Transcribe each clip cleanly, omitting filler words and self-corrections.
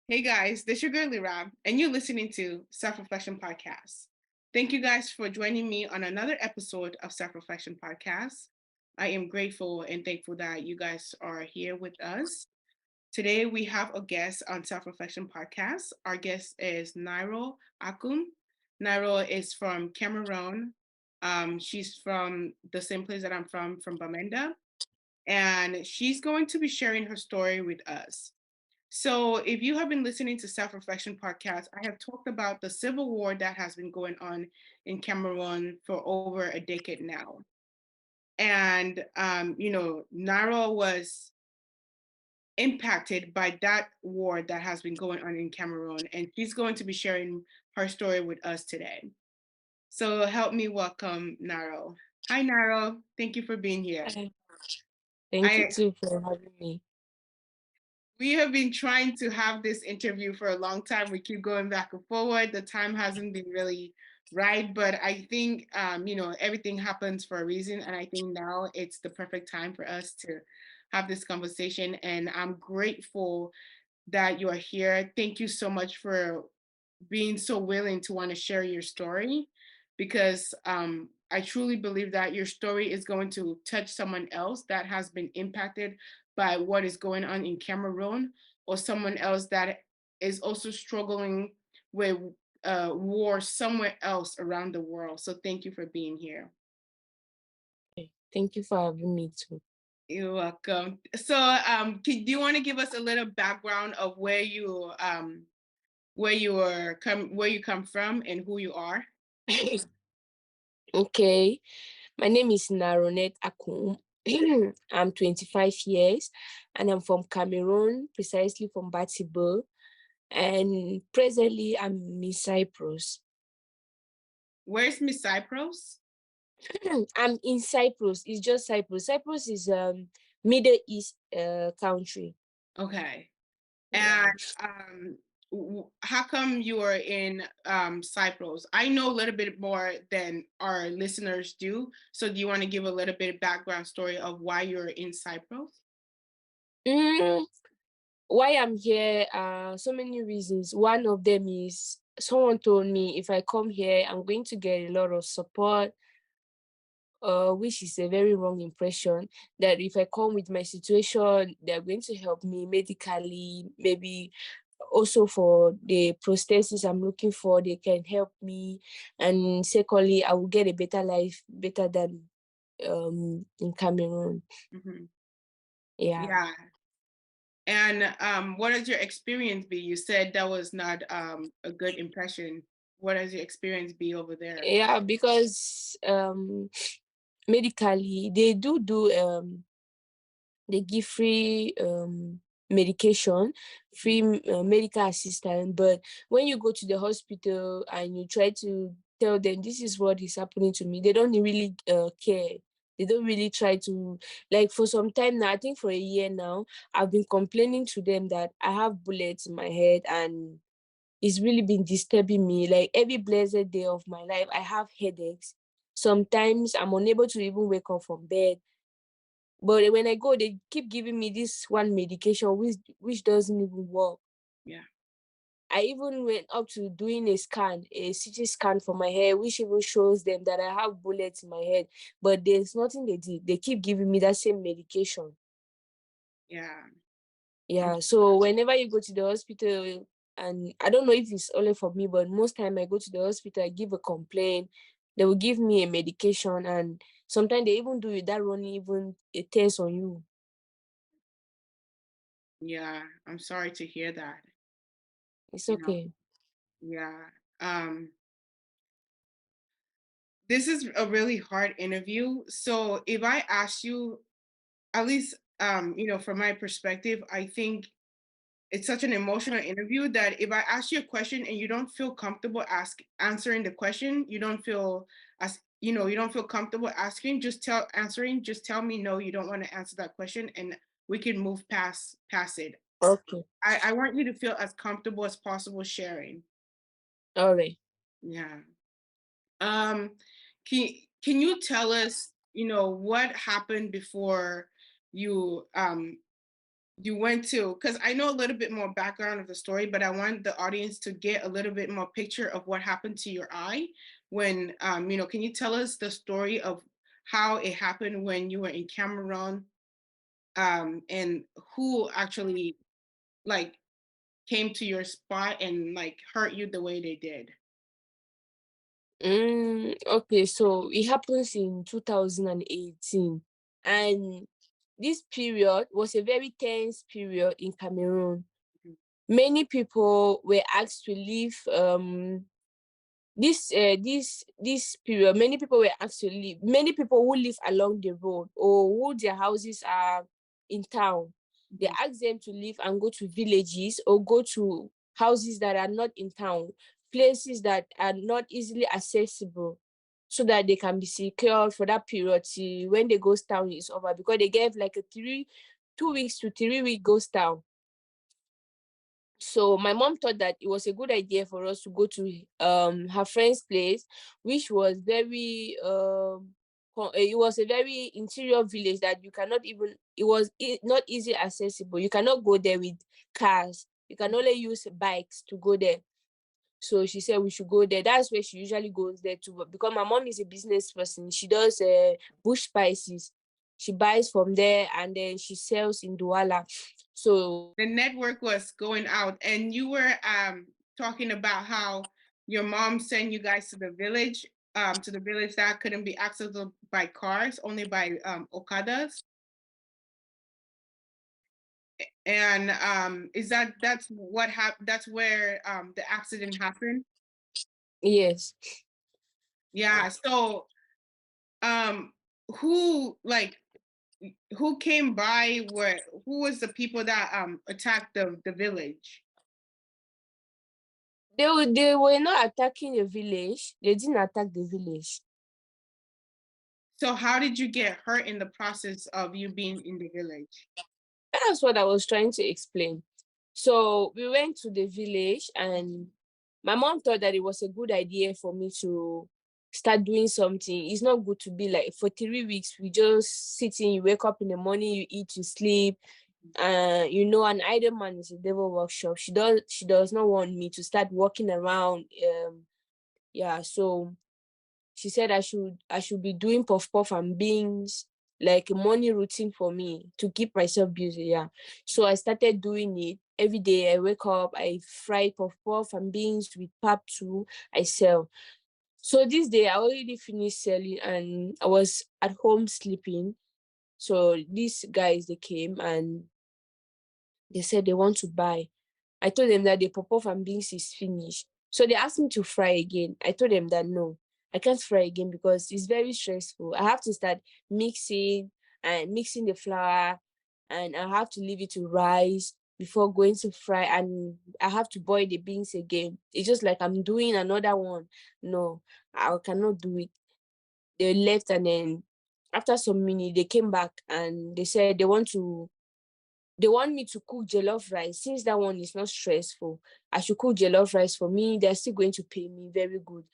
Hey guys, this is your girl Lira, and you're listening to Self Reflection Podcast. Thank you guys for joining me on another episode of Self Reflection Podcast. I am grateful and thankful that you guys are here with us. Today we have a guest on Self Reflection Podcast. Our guest is Naro Akum. Naro is from Cameroon. She's from the same place that I'm from Bamenda, and she's going to be sharing her story with us. So, if you have been listening to Self Reflection Podcast, I have talked about the civil war that has been going on in Cameroon for over a decade now. And, Naro was impacted by that war that has been going on in Cameroon, and she's going to be sharing her story with us today. So, help me welcome Naro. Hi, Naro. Thank you for being here. Hi. Thank you I too for having me. We have been trying to have this interview for a long time. We keep going back and forward. The time hasn't been really right, but I think everything happens for a reason, and I think now it's the perfect time for us to have this conversation. And I'm grateful that you are here. Thank you so much for being so willing to want to share your story, because I truly believe that your story is going to touch someone else that has been impacted by what is going on in Cameroon, or someone else that is also struggling with war somewhere else around the world. So thank you for being here. Okay. Thank you for having me too. You're welcome. So, do you want to give us a little background of where you come from and who you are? Okay. My name is Naronet Akum. I'm 25 years and I'm from Cameroon, precisely from Batibo. And presently I'm in Cyprus. Where's Miss Cyprus? I'm in Cyprus. It's just Cyprus. Cyprus is Middle East country. Okay. And Yeah. how come you are in Cyprus? I know a little bit more than our listeners do. So do you want to give a little bit of background story of why you're in Cyprus? Mm, why I'm here are so many reasons. One of them is someone told me if I come here, I'm going to get a lot of support, which is a very wrong impression. That if I come with my situation, they're going to help me medically, maybe also for the prosthesis I'm looking for, they can help me. And secondly, I will get a better life, better than in Cameroon. Hmm. Yeah. Yeah. And what has your experience be? You said that was not a good impression. What has your experience be over there? Yeah, because medically they give free medication, free medical assistance. But when you go to the hospital and you try to tell them this is what is happening to me, they don't really care. They don't really try to, like, for some time now, I think for a year now, I've been complaining to them that I have bullets in my head and it's really been disturbing me. Like every blessed day of my life, I have headaches. Sometimes I'm unable to even wake up from bed. But when I go, they keep giving me this one medication which doesn't even work. Yeah. I even went up to doing a scan, a CT scan for my hair, which even shows them that I have bullets in my head. But there's nothing they did. They keep giving me that same medication. Yeah. I'm Yeah. So whenever you go to the hospital, and I don't know if it's only for me, but most time I go to the hospital, I give a complaint. They will give me a medication, and sometimes they even do it that running even a test on you. yeah, I'm sorry to hear that. It's You know, okay. yeah. Um, this is a really hard interview. So if I ask you, at least from my perspective, I think it's such an emotional interview that if I ask you a question and you don't feel comfortable answering the question, you don't feel you don't feel comfortable asking, just tell me no, you don't want to answer that question, and we can move past it. Okay. I want you to feel as comfortable as possible sharing. All right. Yeah. Um, can you tell us, what happened before you You went to, because I know a little bit more background of the story, but I want the audience to get a little bit more picture of what happened to your eye when, can you tell us the story of how it happened when you were in Cameroon, and who actually like came to your spot and like hurt you the way they did? Okay, so it happens in 2018, and this period was a very tense period in Cameroon. Mhm. Many people were asked to leave this period. Many people were asked to leave. Many people who live along the road or who their houses are in town, they Mhm. ask them to leave and go to villages or go to houses that are not in town, places that are not easily accessible, so that they can be secure for that period till when the ghost town is over, because they gave like a 2 weeks to 3 week ghost town. So my mom thought that it was a good idea for us to go to her friend's place, which was very it was a very interior village that you cannot even, it was not easy accessible. You cannot go there with cars. You can only use bikes to go there. So she said we should go there. That's where she usually goes there too. But because my mom is a business person, she does bush spices. She buys from there and then she sells in Douala. So The network was going out, and you were talking about how your mom sent you guys to the village that couldn't be accessible by cars, only by okadas. And is that's what happened? That's where the accident happened. yes. Yeah. So um, who like who came by? Where who was the people that attacked the village? They were not attacking the village. They didn't attack the village. So how did you get hurt in the process of you being in the village? That's what I was trying to explain. So we went to the village, and my mom thought that it was a good idea for me to start doing something. It's not good to be like for 3 weeks we just sitting, you wake up in the morning, you eat, you sleep. An idle man is a devil workshop. She does not want me to start walking around. Yeah, so she said I should be doing puff puff and beans, like a morning routine for me to keep myself busy. Yeah. So I started doing it every day. I wake up, I fry puff puff and beans with pap too. I sell. So this day I already finished selling and I was at home sleeping. So these guys, they came and they said they want to buy. I told them that the pop-off and beans is finished. So they asked me to fry again. I told them that no, I can't fry again because it's very stressful. I have to start mixing the flour, and I have to leave it to rise before going to fry, and I have to boil the beans again. It's just like I'm doing another one. No, I cannot do it. They left, and then after some minutes they came back and they said they want me to cook jollof rice. Since that one is not stressful, I should cook jollof rice for me. They're still going to pay me very good.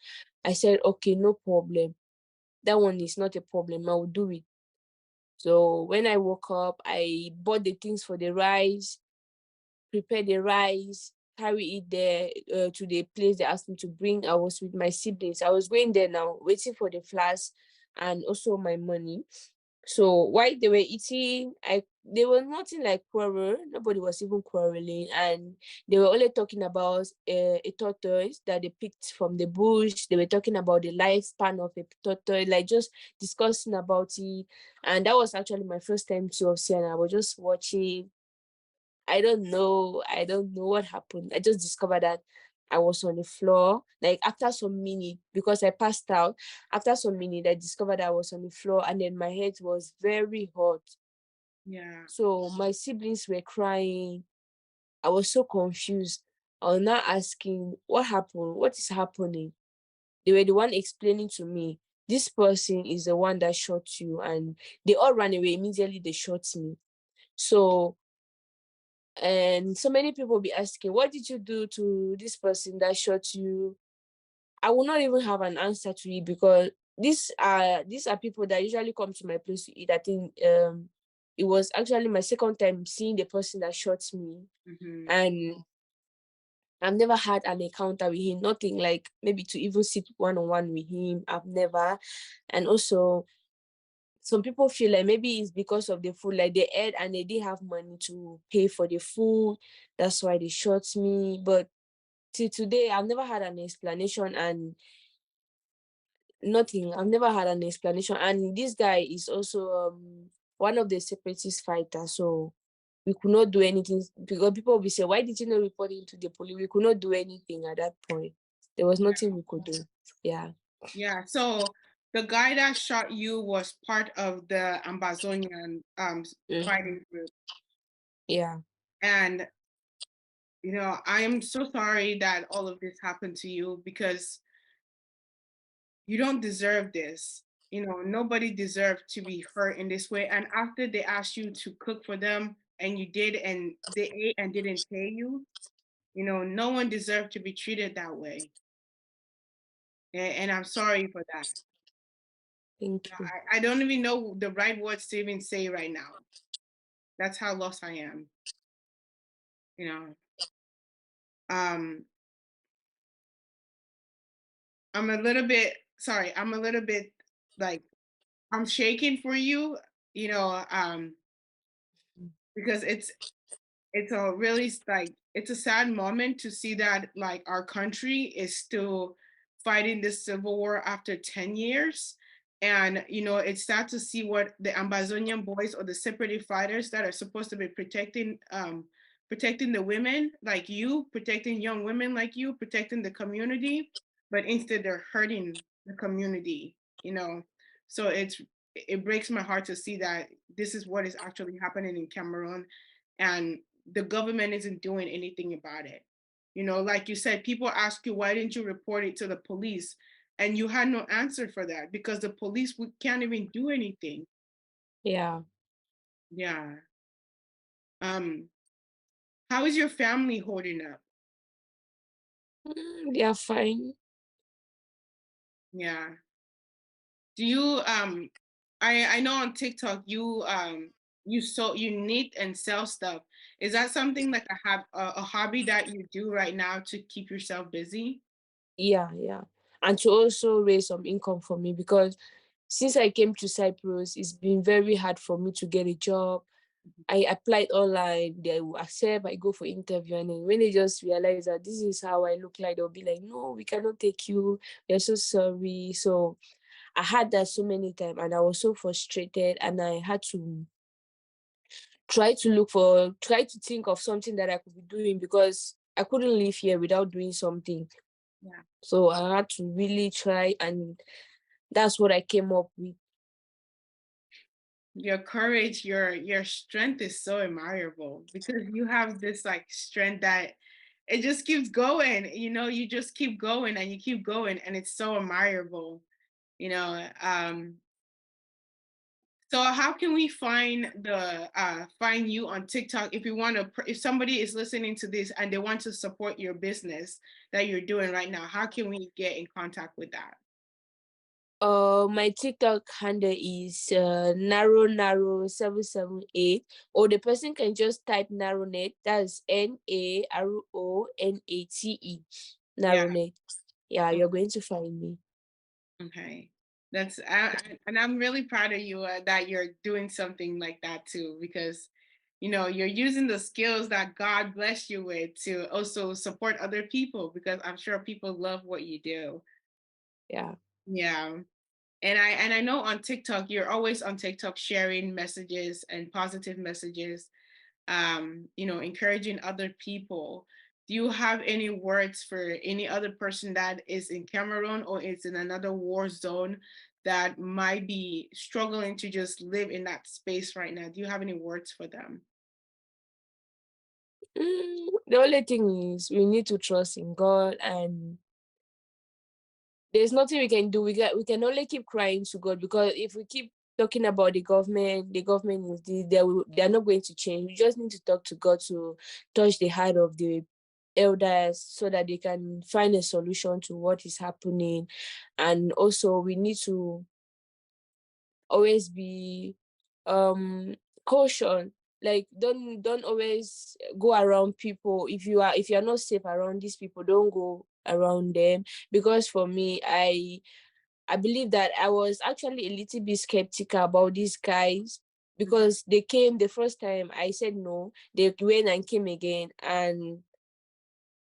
I said, okay, no problem. That one is not a problem. I will do it. So when I woke up, I bought the things for the rice, prepare the rice, carry it there to the place they asked me to bring. I was with my siblings. I was going there now, waiting for the flask and also my money. So while they were eating, they were nothing like quarrel. Nobody was even quarreling, and they were only talking about a tortoise that they picked from the bush. They were talking about the lifespan of a tortoise, like just discussing about it. And that was actually my first time to Oceania. I was just watching. I don't know what happened. I just discovered that I was on the floor. Like after some minute, because I passed out, after some minute, I discovered I was on the floor and then my head was very hot. Yeah. So my siblings were crying. I was so confused. I was now asking, what happened? What is happening? They were the one explaining to me, this person is the one that shot you. And they all ran away. Immediately they shot me. So and so many people be asking, what did you do to this person that shot you? I will not even have an answer to it because these are people that usually come to my place to eat. I think it was actually my second time seeing the person that shot me. Mm-hmm. And I've never had an encounter with him, nothing like maybe to even sit one on one with him. I've never. And also, some people feel like maybe it's because of the food, like they ate and they didn't have money to pay for the food. That's why they shot me. But till today, I've never had an explanation and nothing. I've never had an explanation. And this guy is also one of the separatist fighters. So we could not do anything because people will be saying, why did you not report it to the police? We could not do anything at that point. There was nothing we could do. Yeah. Yeah. So the guy that shot you was part of the Ambazonian Mhm. fighting group. Yeah. And I am so sorry that all of this happened to you because you don't deserve this. Nobody deserved to be hurt in this way. And after they asked you to cook for them and you did and they ate and didn't pay you, no one deserved to be treated that way. And I'm sorry for that. Thank you. I don't even know the right words to even say right now. That's how lost I am. You know, um, I'm a little bit sorry. I'm a little bit like I'm shaking for you. You know, um, because it's a really like it's a sad moment to see that like our country is still fighting this civil war after 10 years. And it's sad to see what the Amazonian boys or the separatist fighters that are supposed to be protecting the women like you, protecting young women like you, protecting the community, but instead they're hurting the community. So it breaks my heart to see that this is what is actually happening in Cameroon, and the government isn't doing anything about it. Like you said, people ask you, why didn't you report it to the police? And you had no answer for that because the police can't even do anything. Yeah. Yeah. Um, how is your family holding up? They are fine. Yeah. Do you I know on TikTok you knit and sell stuff. Is that something like a hobby that you do right now to keep yourself busy? Yeah, yeah. And to also raise some income for me because since I came to Cyprus, it's been very hard for me to get a job. I applied online, they will accept, I go for interview, and then when they just realize that this is how I look like, they'll be like, no, we cannot take you. We're so sorry. So I had that so many times and I was so frustrated and I had to try to think of something that I could be doing because I couldn't live here without doing something. Yeah. So I had to really try, and that's what I came up with. Your courage, your strength is so admirable because you have this like strength that it just keeps going. You just keep going and you keep going, and it's so admirable. You know, um, so how can we find you on TikTok if you want to if somebody is listening to this and they want to support your business that you're doing right now? How can we get in contact with that? My TikTok handle is Naro 778, or the person can just type Naronet. That's NARONATE. Yeah. Naronet. Yeah, you're going to find me. Okay. And I'm really proud of you that you're doing something like that too, because you're using the skills that God blessed you with to also support other people, because I'm sure people love what you do. Yeah. Yeah. And I know on TikTok, you're always on TikTok sharing messages and positive messages, encouraging other people. Do you have any words for any other person that is in Cameroon or is in another war zone that might be struggling to just live in that space right now? Do you have any words for them? The only thing is we need to trust in God, and there's nothing we can do. We can only keep crying to God, because if we keep talking about the government is they're not going to change. We just need to talk to God to touch the heart of the elders so that they can find a solution to what is happening. And also we need to always be um caution. Like don't always go around people. If you're not safe around these people, don't go around them. Because for me, I believe that I was actually a little bit skeptical about these guys, Mhm. because they came the first time, I said no. They went and came again, and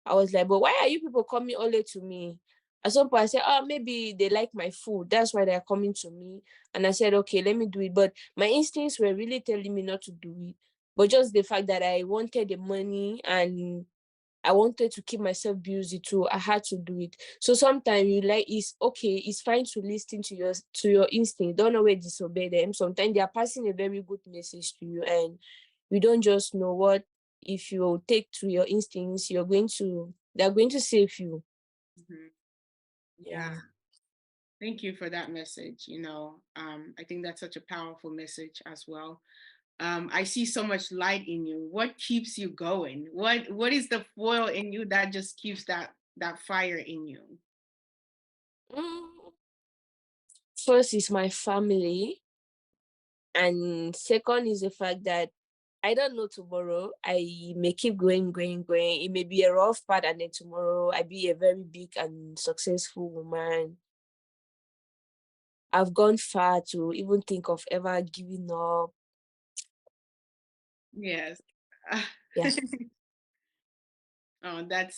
I was like, but why are you people coming only to me? At some point, I said, oh, maybe they like my food. That's why they're coming to me. And I said, okay, let me do it. But my instincts were really telling me not to do it. But just the fact that I wanted the money and I wanted to keep myself busy too, I had to do it. So sometimes you like, it's okay, it's fine to listen to your instinct. Don't always disobey them. Sometimes they are passing a very good message to you, and you don't just know what, if you take to your instincts, they're going to save you. Mhm. Yeah. Yeah. Thank you for that message. I think that's such a powerful message as well. I see so much light in you. What keeps you going? What is the foil in you that just keeps that fire in you? Mm, First is my family, and second is the fact that I don't know tomorrow. I may keep going, going, going. It may be a rough part, and then tomorrow I be a very big and successful woman. I've gone far to even think of ever giving up. Yes. Yeah. Oh, that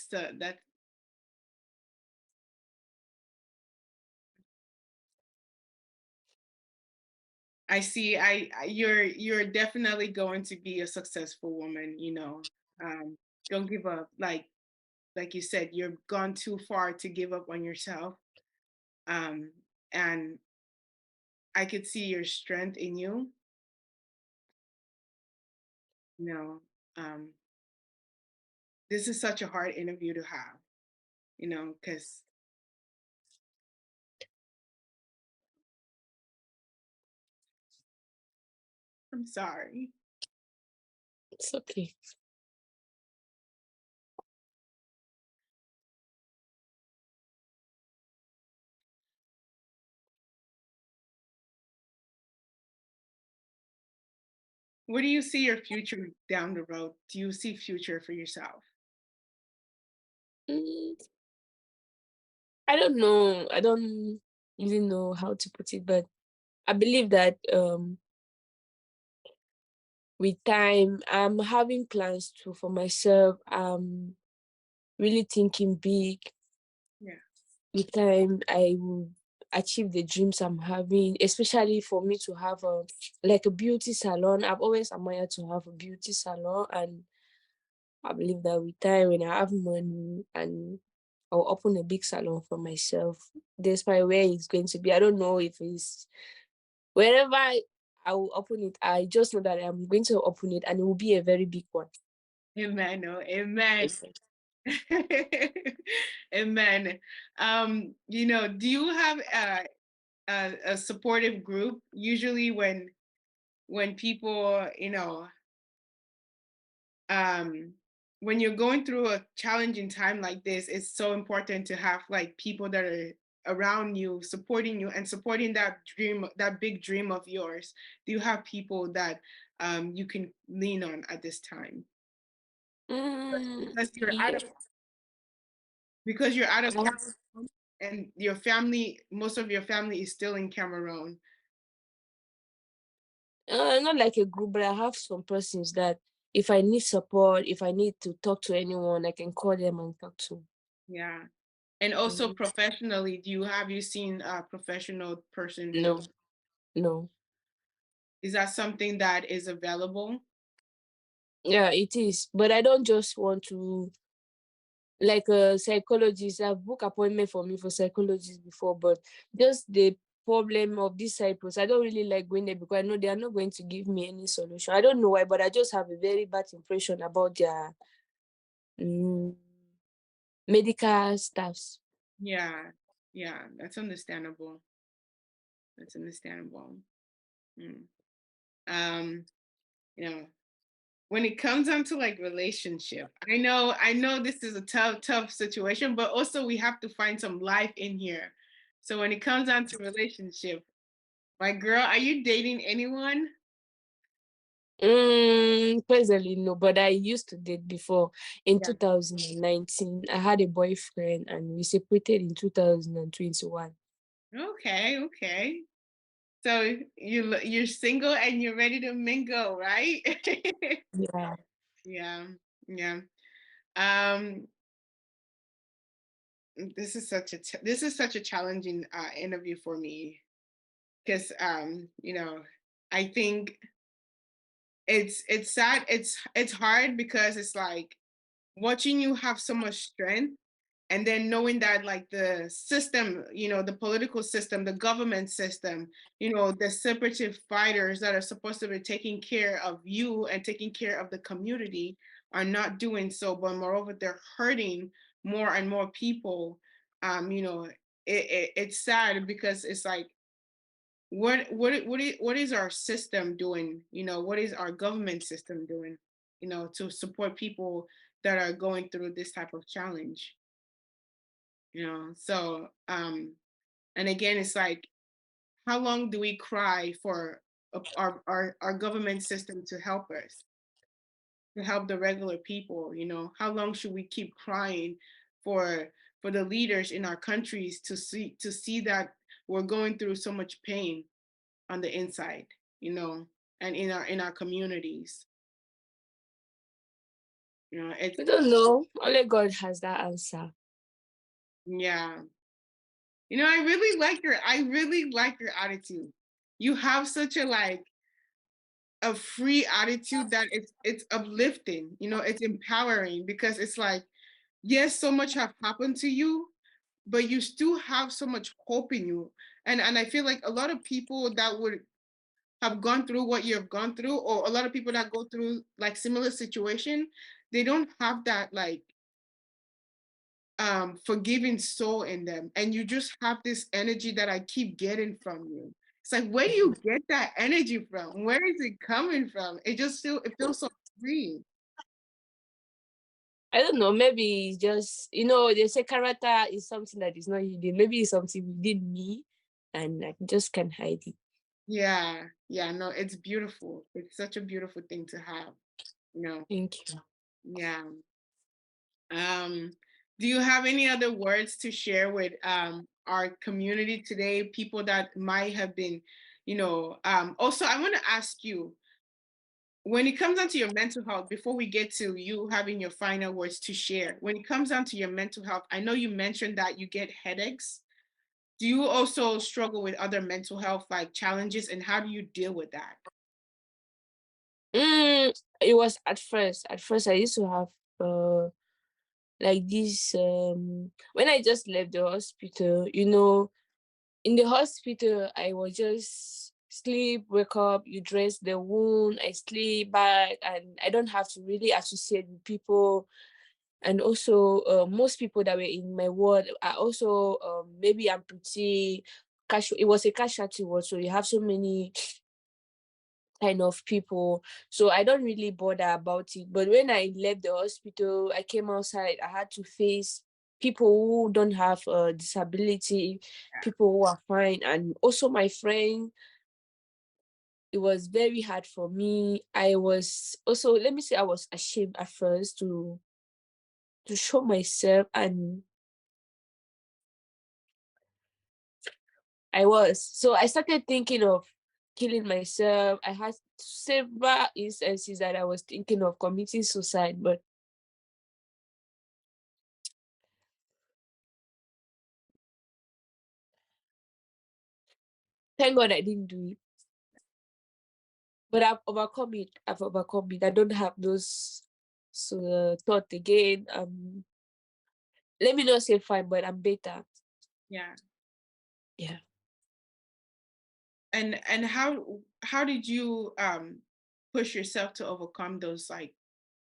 I see. You're definitely going to be a successful woman. Don't give up. Like you said, you've gone too far to give up on yourself. Um, and I could see your strength in you. You know, um, this is such a hard interview to have. Because I'm sorry. It's okay. What do you see your future down the road? Do you see future for yourself? Mm, I don't know. I don't really know how to put it, but I believe that with time, I'm having plans too for myself. Really thinking big. Yeah. With time, I will achieve the dreams I'm having, especially for me to have a beauty salon. I've always admired to have a beauty salon, and I believe that with time, when I have money, and I'll open a big salon for myself. Despite where it's going to be, I don't know if it's wherever I will open it. I just know that I'm going to open it, and it will be a very big one. Amen. Oh, amen. Yes. Amen. Do you have a supportive group? Usually when people, um, when you're going through a challenging time like this, it's so important to have like people that are around you, supporting you and supporting that dream, that big dream of yours. Do you have people that you can lean on at this time? Because you're out Yeah. of because you're out I of have Cameroon and your family, most of your family is still in Cameroon. not like a group, but I have some persons that if I need support, if I need to talk to anyone, I can call them and talk to. Yeah. And also Mhm. professionally, have you seen a professional person to No, no. is that something that is available? Yeah, it is. But I don't just want to, like a psychologist. I've booked appointment for me for psychologist before, but just the problem of this Cyprus, I don't really like going there because I know they are not going to give me any solution. I don't know why, but I just have a very bad impression about their mm, medical staffs. Yeah. Yeah, that's understandable. That's understandable. Mm. Um, you know, when it comes down to like relationship, I know this is a tough situation, but also we have to find some life in here. So when it comes down to relationship, my girl, are you dating anyone? Presently, no, but I used to date before. In Yeah. 2019, I had a boyfriend and we separated in 2021. Okay, okay. So you're single and you're ready to mingle, right? Yeah. Yeah, yeah. Um, this is such a challenging interview for me because I think it's sad. It's hard because it's like watching you have so much strength and then knowing that like the system, the political system, the government system, the separatist fighters that are supposed to be taking care of you and taking care of the community are not doing so, but moreover they're hurting more and more people. It's sad because it's like what is our system doing, what is our government system doing, to support people that are going through this type of challenge. So and again it's like, how long do we cry for our government system to help us, to help the regular people? How long should we keep crying for the leaders in our countries to see that we're going through so much pain on the inside, and in our communities? It's I don't know. Only God has that answer. yeah. I really like your attitude. You have such a free attitude that it's uplifting, it's empowering, because it's like, yes, so much have happened to you, but you still have so much hope in you. And I feel like a lot of people that would have gone through what you have gone through, or a lot of people that go through like similar situation, they don't have that like forgiving soul in them, and you just have this energy that I keep getting from you. It's like, where do you get that energy from? Where is it coming from? It feels so free. I don't know. Maybe it's just, they say character is something that is not hidden. Maybe it's something within me and I just can't hide it. Yeah, yeah, no, it's beautiful. It's such a beautiful thing to have, you know. Thank you. Yeah. um do you have any other words to share with our community today, people that might have been, also I want to ask you, when it comes down to your mental health, before we get to you having your final words to share, when it comes down to your mental health, I know you mentioned that you get headaches. Do you also struggle with other mental health like challenges, and how do you deal with that? It was at first. At first, I used to have like this. When I just left the hospital, in the hospital, I was just sleep, wake up, you dress the wound, I sleep back, and I don't have to really associate with people. And also, most people that were in my ward are also maybe I'm pretty casual. It was a casualty ward, so you have so many kind of people. So I don't really bother about it. But when I left the hospital, I came outside, I had to face people who don't have a disability, people who are fine, and also my friend. It was very hard for me. I was also, let me say, I was ashamed at first to show myself, and I was. So I started thinking of killing myself. I had several instances that I was thinking of committing suicide, but thank God I didn't do it. But I've overcome it. I've overcome it. I don't have those thought again. Let me not say fine, but I'm better. Yeah. Yeah. And how did you push yourself to overcome those like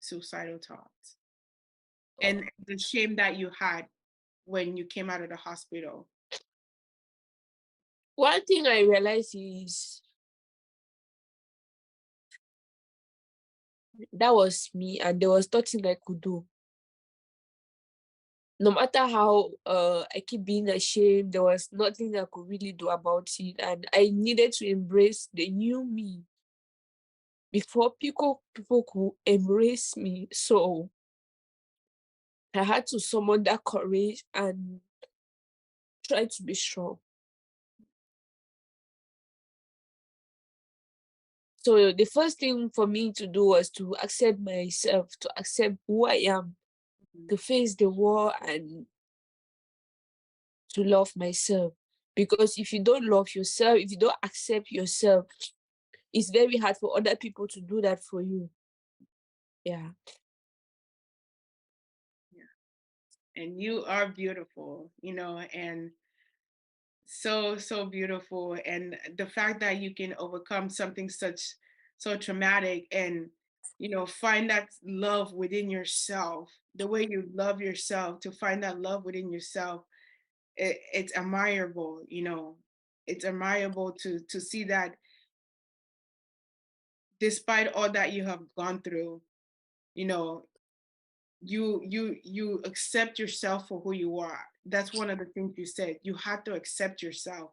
suicidal thoughts and the shame that you had when you came out of the hospital? One thing I realized is that was me, and there was nothing I could do. No matter how I keep being ashamed, there was nothing I could really do about it. And I needed to embrace the new me, before people could embrace me. So I had to summon that courage and try to be strong. So the first thing for me to do was to accept myself, to accept who I am, Mhm. to face the war and to love myself. Because if you don't love yourself, if you don't accept yourself, it's very hard for other people to do that for you. Yeah. Yeah. And you are beautiful, and so beautiful. And the fact that you can overcome something so traumatic and find that love within yourself, the way you love yourself, to find that love within yourself, it's admirable. It's admirable to see that despite all that you have gone through, you know you accept yourself for who you are. That's one of the things you said. You had to accept yourself,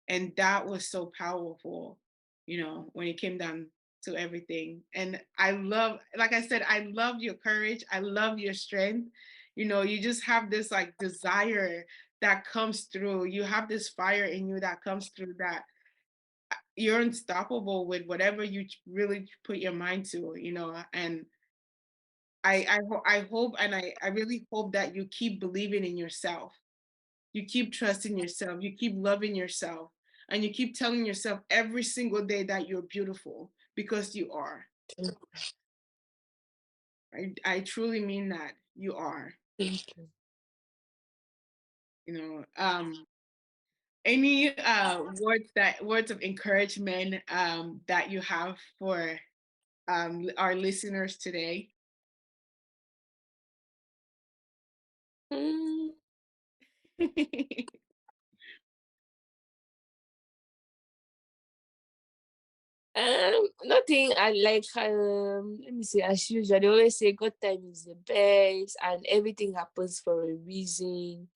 and that was so powerful, when it came down to everything. And I love, like I said, I love your courage, I love your strength. You just have this like desire that comes through. You have this fire in you that comes through, that you're unstoppable with whatever you really put your mind to. And I hope, and I really hope that you keep believing in yourself. You keep trusting yourself. You keep loving yourself. And you keep telling yourself every single day that you're beautiful, because you are. I truly mean that. You are. Thank you. You know, any words of encouragement that you have for our listeners today? Mm, nothing. I like. Let me see. As usual, they always say God time is the best, and everything happens for a reason.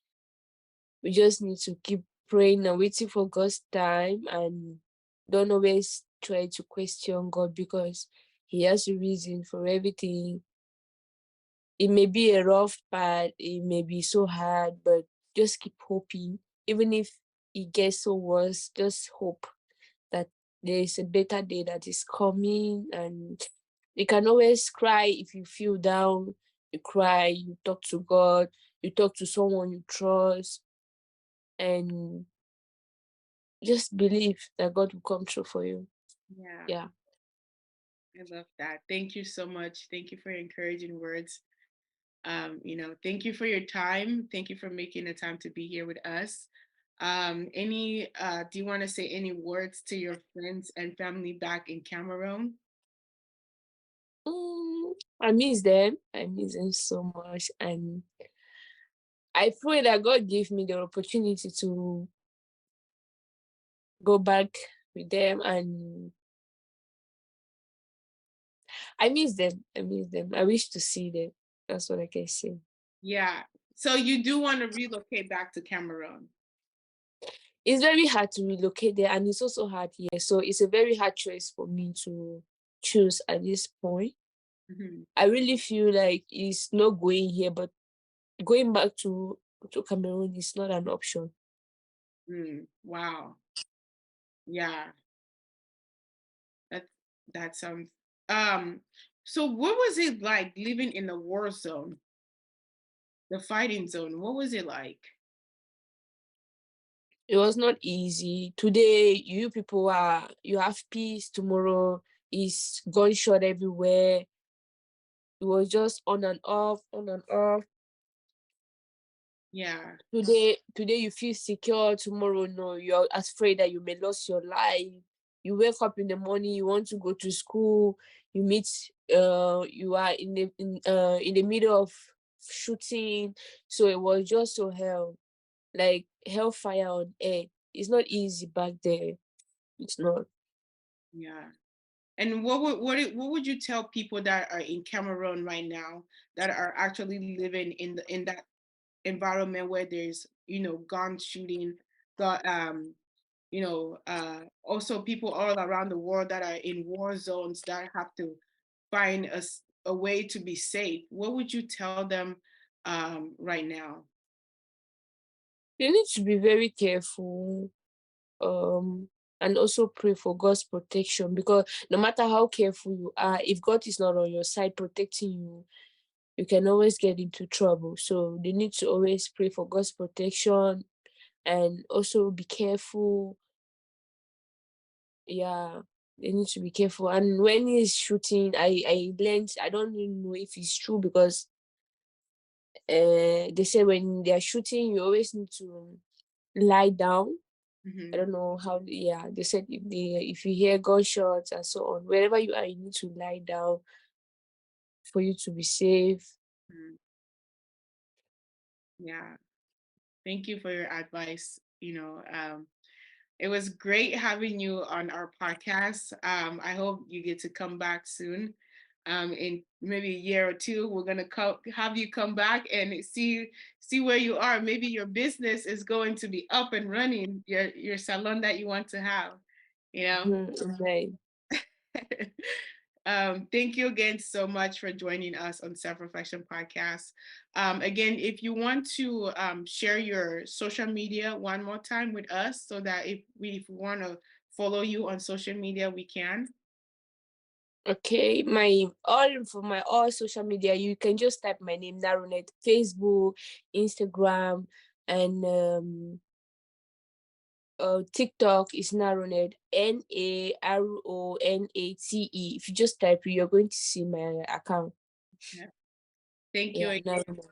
We just need to keep praying and waiting for God's time, and don't always try to question God, because He has a reason for everything. It may be a rough part, it may be so hard, but just keep hoping. Even if it gets so worse, just hope that there is a better day that is coming. And you can always cry if you feel down. You cry, you talk to God, you talk to someone you trust, and just believe that God will come through for you. Yeah, Yeah. I love that. Thank you so much. Thank you for your encouraging words. Thank you for your time. Thank you for making the time to be here with us. Do you want to say any words to your friends and family back in Cameroon? I miss them. I miss them so much. And I pray that God give me the opportunity to go back with them. And I miss them. I miss them. I wish to see them. That's what I can say. Yeah. So you do want to relocate back to Cameroon? It's very hard to relocate there, and it's also hard here. So it's a very hard choice for me to choose at this point. Mhm. I really feel like it's not going here, but going back to Cameroon is not an option. Wow. Yeah. That that sounds. Um. So what was it like living in the war zone, the fighting zone? What was it like? It was not easy. Today, you have peace. Tomorrow is gunshot everywhere. It was just on and off, on and off. Yeah. Today you feel secure. Tomorrow, no, you're afraid that you may lose your life. You wake up in the morning, you want to go to school. You meet, you are in the middle of shooting. So it was just so hell, like hellfire on earth. It's not easy back there. It's not. Yeah. And what would you tell people that are in Cameroon right now, that are actually living in that environment where there's gun shooting, got also people all around the world that are in war zones that have to find a way to be safe, what would you tell them right now? You need to be very careful, um, and also pray for God's protection, because no matter how careful you are, if God is not on your side protecting you, you can always get into trouble. So they need to always pray for God's protection and also be careful. Yeah, they need to be careful. And when he's shooting, I learned, I don't even know if it's true, because they say when they are shooting, you always need to lie down. I Mm-hmm. don't know how. Yeah, they said if you hear gunshots and so on, wherever you are, you need to lie down for you to be safe. Mm-hmm. Yeah, thank you for your advice. It was great having you on our podcast. I hope you get to come back soon. In maybe a year or two, we're gonna have you come back and see where you are. Maybe your business is going to be up and running. Your salon that you want to have. You know. Right. Thank you again so much for joining us on Self Reflection Podcast. Again, if you want to share your social media one more time with us, so that if we want to follow you on social media, we can. Okay, my all social media, you can just type my name, Naronet, Facebook, Instagram, and TikTok is Naronet, Naronate. If you just type it, you're going to see my account. Yeah. Thank you Yeah, again. Naronet.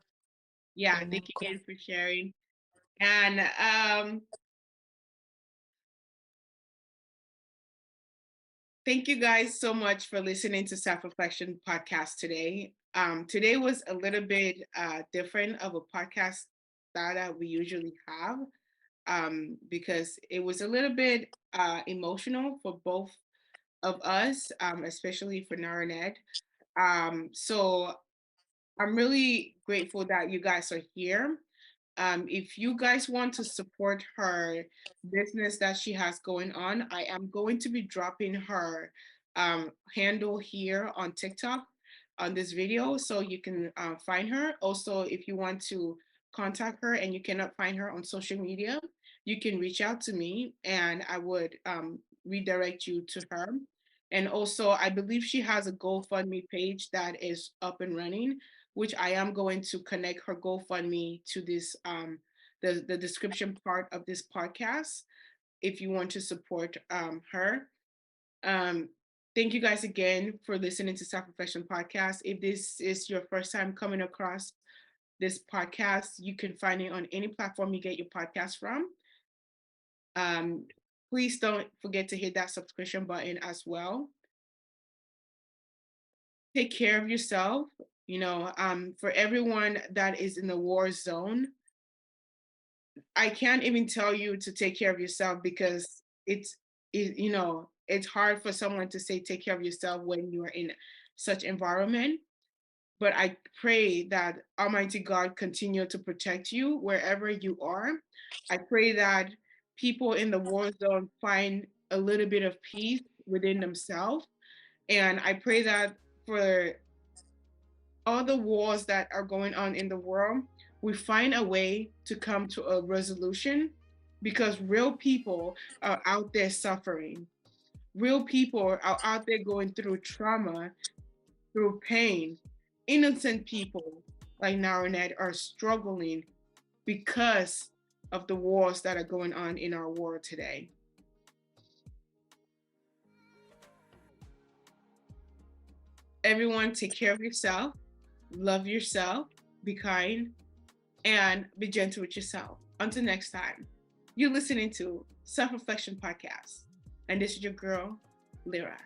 Yeah, You're thank you welcome. again for sharing. And thank you guys so much for listening to Self Reflection Podcast today. Today was a little bit different of a podcast that we usually have, because it was a little bit emotional for both of us, especially for Nara and Ed. So I'm really grateful that you guys are here. If you guys want to support her business that she has going on, I am going to be dropping her handle here on TikTok on this video, so you can find her. Also, if you want to contact her and you cannot find her on social media, you can reach out to me and I would redirect you to her. And also, I believe she has a GoFundMe page that is up and running, which I am going to connect her GoFundMe to this the description part of this podcast if you want to support her. Um, thank you guys again for listening to Self Reflection Podcast. If this is your first time coming across this podcast, you can find it on any platform you get your podcast from. Um, please don't forget to hit that subscription button as well. Take care of yourself. For everyone that is in the war zone, I can't even tell you to take care of yourself, because it's hard for someone to say take care of yourself when you are in such environment. But I pray that Almighty God continue to protect you wherever you are. I pray that people in the war zone find a little bit of peace within themselves. And I pray that for all the wars that are going on in the world, we find a way to come to a resolution, because real people are out there suffering. Real people are out there going through trauma, through pain. Innocent people like Naronet are struggling because of the wars that are going on in our world today. Everyone, take care of yourself, love yourself, be kind, and be gentle with yourself. Until next time, you're listening to Self Reflection Podcast. And this is your girl, Lyra.